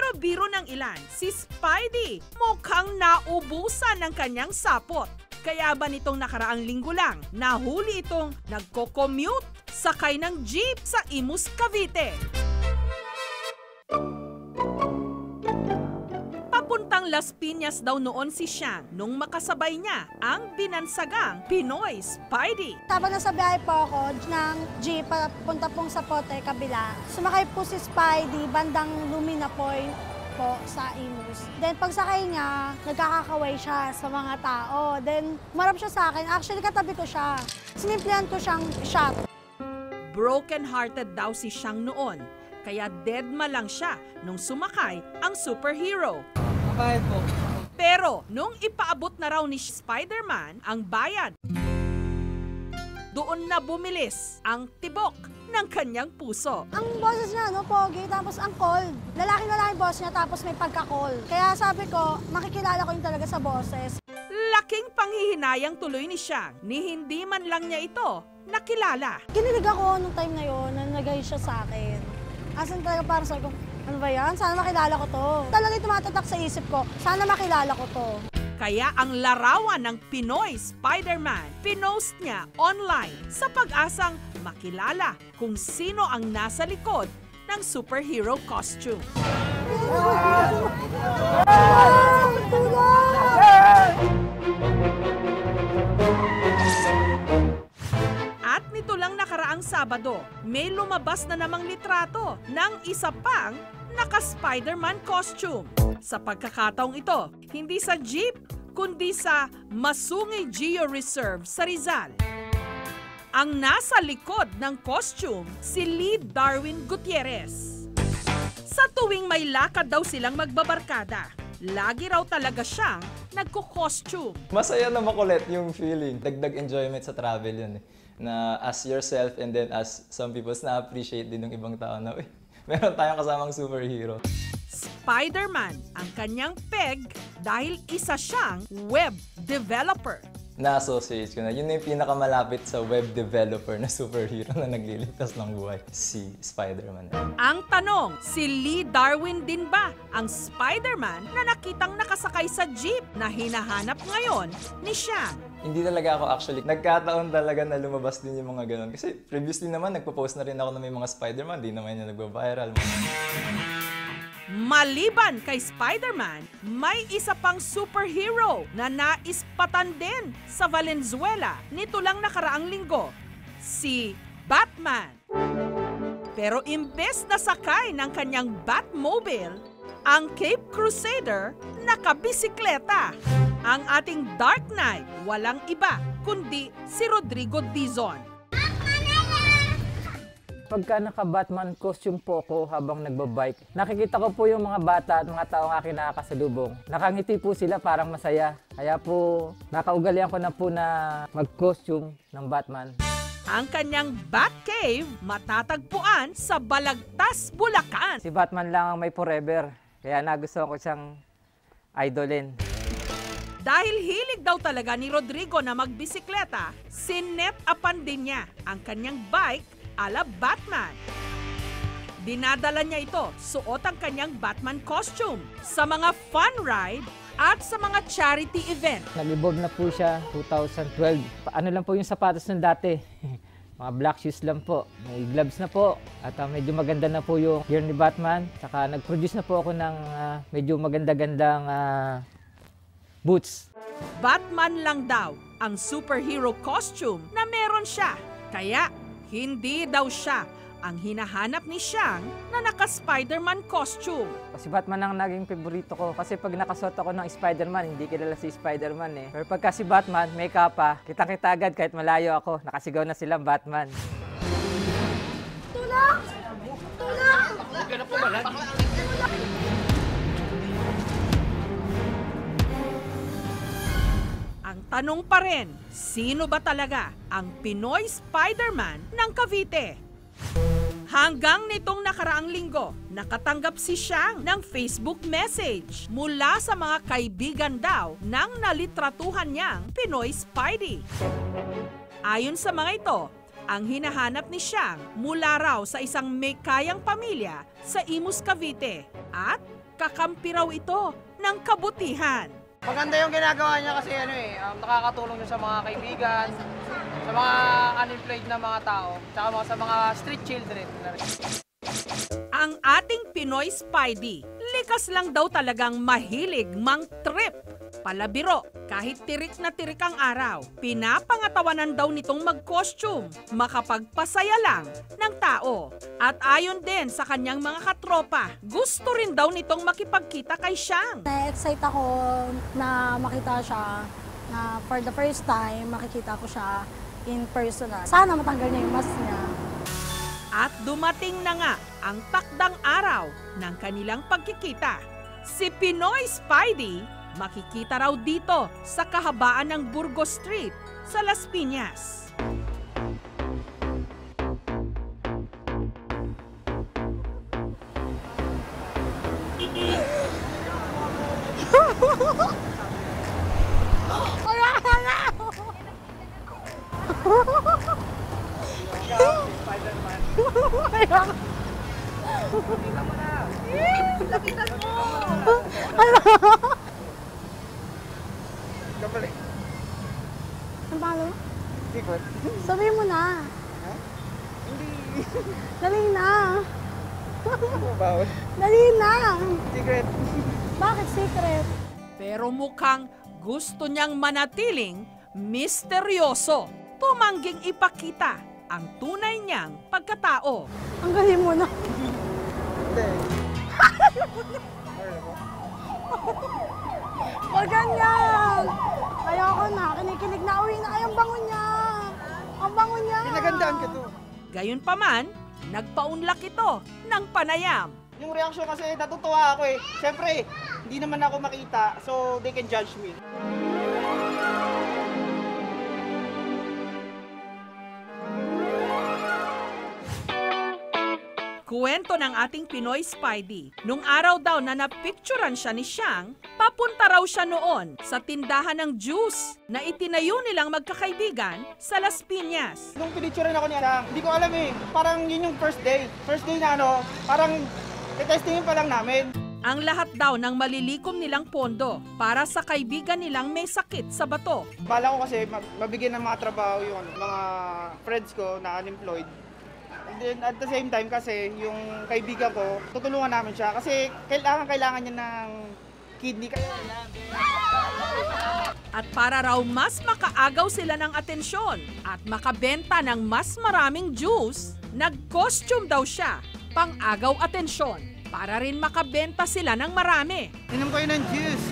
Pero biro ng ilan, si Spidey mukhang naubusan ng kanyang sapot. Kaya ba nitong nakaraang linggo lang, nahuli itong nagko-commute sakay ng jeep sa Imus, Cavite. Papuntang Las Piñas daw noon si Xiang nung makasabay niya ang binansagang Pinoy Spidey. Habang nasa biyahe po ako ng jeep papunta pong sa Pote, kabila, sumakay po si Spidey bandang Lumina Point po sa Imus. Then pagsakay niya, nagkakakaway siya sa mga tao. Then marap siya sa akin. Actually, katabi ko siya. Sinimplihan ko siyang shot. Broken-hearted daw si Xiang noon, kaya deadma lang siya nung sumakay ang superhero. Bakit po? Pero nung ipaabot na raw ni Spider-Man ang bayad, doon na bumilis ang tibok ng kanyang puso. Ang boses niya, pogi, tapos ang cold. Lalaki-lalaki boss niya, tapos may pagka-cold. Kaya sabi ko, makikilala ko yun talaga sa boses. Laking panghihinayang tuloy ni Xiang, ni hindi man lang niya ito nakilala. Kinilig ako nung time na yun, na nag-hi siya sa akin. Asan talaga parang sabi ko, ano ba yan? Sana makilala ko to. Talagang tumatatak sa isip ko, sana makilala ko to. Kaya ang larawan ng Pinoy Spider-Man, pinost niya online sa pag-asang makilala kung sino ang nasa likod ng superhero costume. At nito lang nakaraang Sabado, may lumabas na namang litrato ng isa pang naka-Spider-Man costume. Sa pagkakataong ito, hindi sa jeep, kundi sa Masungay Geo Reserve sa Rizal. Ang nasa likod ng costume, si Lee Darwin Gutierrez. Sa tuwing may lakad daw silang magbabarkada, lagi raw talaga siyang nagko-costume. Masaya na makulit yung feeling. Dagdag enjoyment sa travel yun eh. Na as yourself and then as some people na-appreciate din ng ibang tao na, meron tayong kasamang superhero. Spider-Man ang kanyang peg dahil isa siyang web developer. Na-associate ko na. Yun na yung pinakamalapit sa web developer na superhero na nagliligtas ng buhay. Si Spider-Man. Ang tanong, si Lee Darwin din ba ang Spider-Man na nakitang nakasakay sa jeep na hinahanap ngayon ni Xiang? Hindi talaga ako actually. Nagkataon talaga na lumabas din yung mga ganun. Kasi previously naman, nagpo-post na rin ako na may mga Spider-Man. Di naman yung nagba-viral. Maliban kay Spider-Man, may isa pang superhero na naispatan din sa Valenzuela nito lang nakaraang linggo, si Batman. Pero imbes na sakay ng kanyang Batmobile, ang Cape Crusader nakabisikleta. Ang ating Dark Knight walang iba kundi si Rodrigo Dizon. Pagka naka-Batman costume po ako habang nagbabike, nakikita ko po yung mga bata at mga taong aking nakakasalubong. Nakangiti po sila, parang masaya. Kaya po, nakaugalian ko na po na mag-costume ng Batman. Ang kanyang Batcave matatagpuan sa Balagtas, Bulacan. Si Batman lang ang may forever, kaya nagustuhan ko siyang idolin. Dahil hilig daw talaga ni Rodrigo na magbisikleta, sinet-upan din niya ang kanyang bike ala Batman. Dinadala niya ito suot ang kanyang Batman costume sa mga fun ride at sa mga charity event. Nag-evolve na po siya 2012. Ano lang po yung sapatos ng dati. Mga black shoes lang po. May gloves na po. At medyo maganda na po yung gear ni Batman. Saka nag-produce na po ako ng medyo maganda-gandang boots. Batman lang daw ang superhero costume na meron siya. Kaya hindi daw siya ang hinahanap ni Xiang na naka-Spider-Man costume. Kasi Batman ang naging favorito ko. Kasi pag nakasuot ako ng Spider-Man, hindi kilala si Spider-Man eh. Pero pagka si Batman, may kapa, kitang-kita agad kahit malayo ako. Nakasigaw na silang Batman. Tulong! Tulong! Ang tanong pa rin, sino ba talaga ang Pinoy Spider-Man ng Cavite? Hanggang nitong nakaraang linggo, nakatanggap si Xiang ng Facebook message mula sa mga kaibigan daw ng nalitratuhan niyang Pinoy Spidey. Ayon sa mga ito, ang hinahanap ni Xiang mula raw sa isang may kayang pamilya sa Imus, Cavite at kakampi raw ito ng kabutihan. Maganda yung ginagawa niya kasi nakakatulong niya sa mga kaibigan, sa mga unemployed na mga tao, tsaka sa mga street children. Ang ating Pinoy Spidey, likas lang daw talagang mahilig mang-trip. Palabiro, kahit tirik na tirik ang araw, pinapangatawanan daw nitong mag-costume, makapagpasaya lang ng tao. At ayon din sa kanyang mga katropa, gusto rin daw nitong makipagkita kay Siang. Na-excite ako na makita siya, na for the first time makikita ko siya in personal. Sana matanggal niya yung mask niya. At dumating na nga ang takdang araw ng kanilang pagkikita. Si Pinoy Spidey makikita raw dito sa kahabaan ng Burgos Street sa Las Piñas. Kapalik. Ang pangalan mo? Secret. Sabihin mo na. Hindi. Dali na. Bawal. Dali na. Secret. Bakit secret? Pero mukhang gusto niyang manatiling misteryoso. Tumangging ipakita ang tunay niyang pagkatao. Ang galing mo na. Hindi. Huwag ganyan. Ayoko na. Kinikilig na. Uwi na. Ay, ang bango niya. Ang bango niya. Pinagandaan ka to. Gayunpaman, nagpaunlak ito ng panayam. Yung reaction kasi natutuwa ako eh. Siyempre, hindi naman ako makita, so they can judge me. Kuwento ng ating Pinoy Spidey, nung araw daw na napicturan siya ni Siang, papunta raw siya noon sa tindahan ng juice na itinayo nilang magkakaibigan sa Las Piñas. Nung pinicturean ako niya, hindi ko alam eh. Parang yun yung first day. First day na parang testingin pa lang namin. Ang lahat daw ng malilikom nilang pondo para sa kaibigan nilang may sakit sa bato. Bala ko kasi mabigyan ng mga trabaho yung mga friends ko na unemployed. And then at the same time kasi yung kaibigan ko, tutulungan namin siya kasi kailangan niya ng kidney. At para raw mas makaagaw sila ng atensyon at makabenta ng mas maraming juice, nag-costume daw siya pang-agaw atensyon para rin makabenta sila ng marami. Inom ko yun ng juice.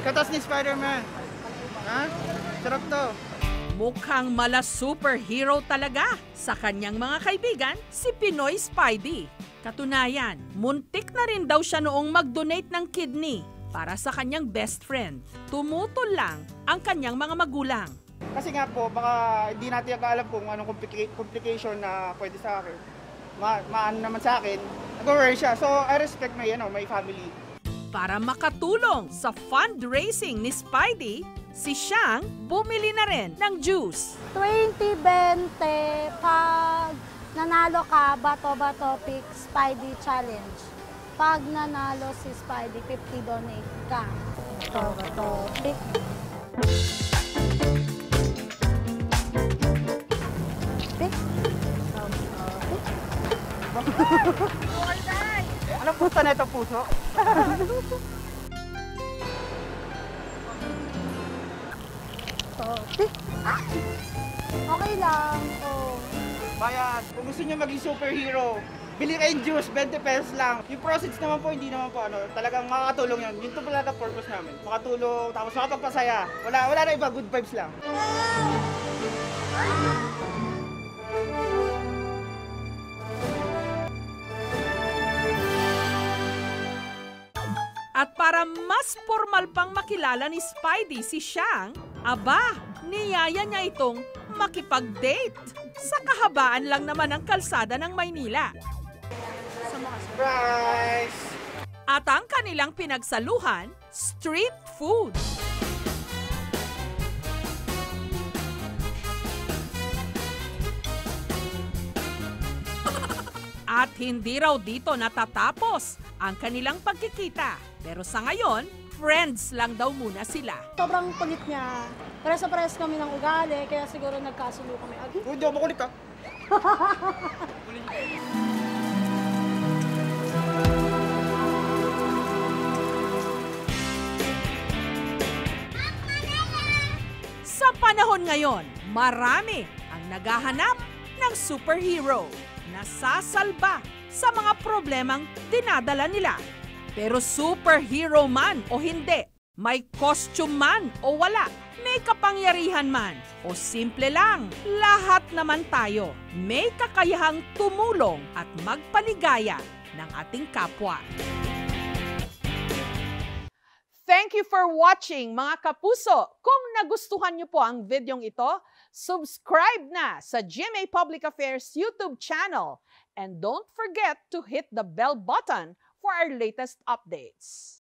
Katas ni Spider-Man. Ha? Sarap to. Mukhang mala superhero talaga sa kanyang mga kaibigan, si Pinoy Spidey. Katunayan, muntik na rin daw siya noong mag-donate ng kidney para sa kanyang best friend. Tumutol lang ang kanyang mga magulang. Kasi nga po, baka hindi natin alam kung anong complication na pwede sa akin. Maano naman sa akin, nag-worry siya. So I respect my family. Para makatulong sa fundraising ni Spidey, si Siang bumili na rin ng juice. 20-20 pag nanalo ka, Bato-Bato Pick Spidey Challenge. Pag nanalo si Spidey, 50 donate ka. Bato-Bato Pick. Pick. Anong puso na ito, puso? Pick. Okay lang. Oh. Bayan, kung gusto niyo maging superhero, bili kayong juice, 20 pesos lang. Yung proceeds naman po, hindi naman po talagang makakatulong yun. Yun to pala ang purpose namin. Makatulong, tapos makapagpasaya. Wala na iba, good vibes lang. At para mas formal pang makilala ni Spidey si Siang, aba, niyaya niya itong makipag-date sa kahabaan lang naman ng kalsada ng Maynila. Surprise! At ang kanilang pinagsaluhan, street food. At hindi raw dito natatapos ang kanilang pagkikita. Pero sa ngayon, friends lang daw muna sila. Sobrang kulit niya. Pares-pares kami ng ugali, kaya siguro nagkasulo kami agad. Hindi ako makulit, ha? Sa panahon ngayon, marami ang naghahanap ng superhero na sasalba sa mga problemang dinadala nila. Pero superhero man o hindi, may costume man o wala, may kapangyarihan man o simple lang, lahat naman tayo may kakayahang tumulong at magpaligaya ng ating kapwa. Thank you for watching, mga kapuso. Kung nagustuhan niyo po ang videong ito, subscribe na sa GMA Public Affairs YouTube channel. And don't forget to hit the bell button for our latest updates.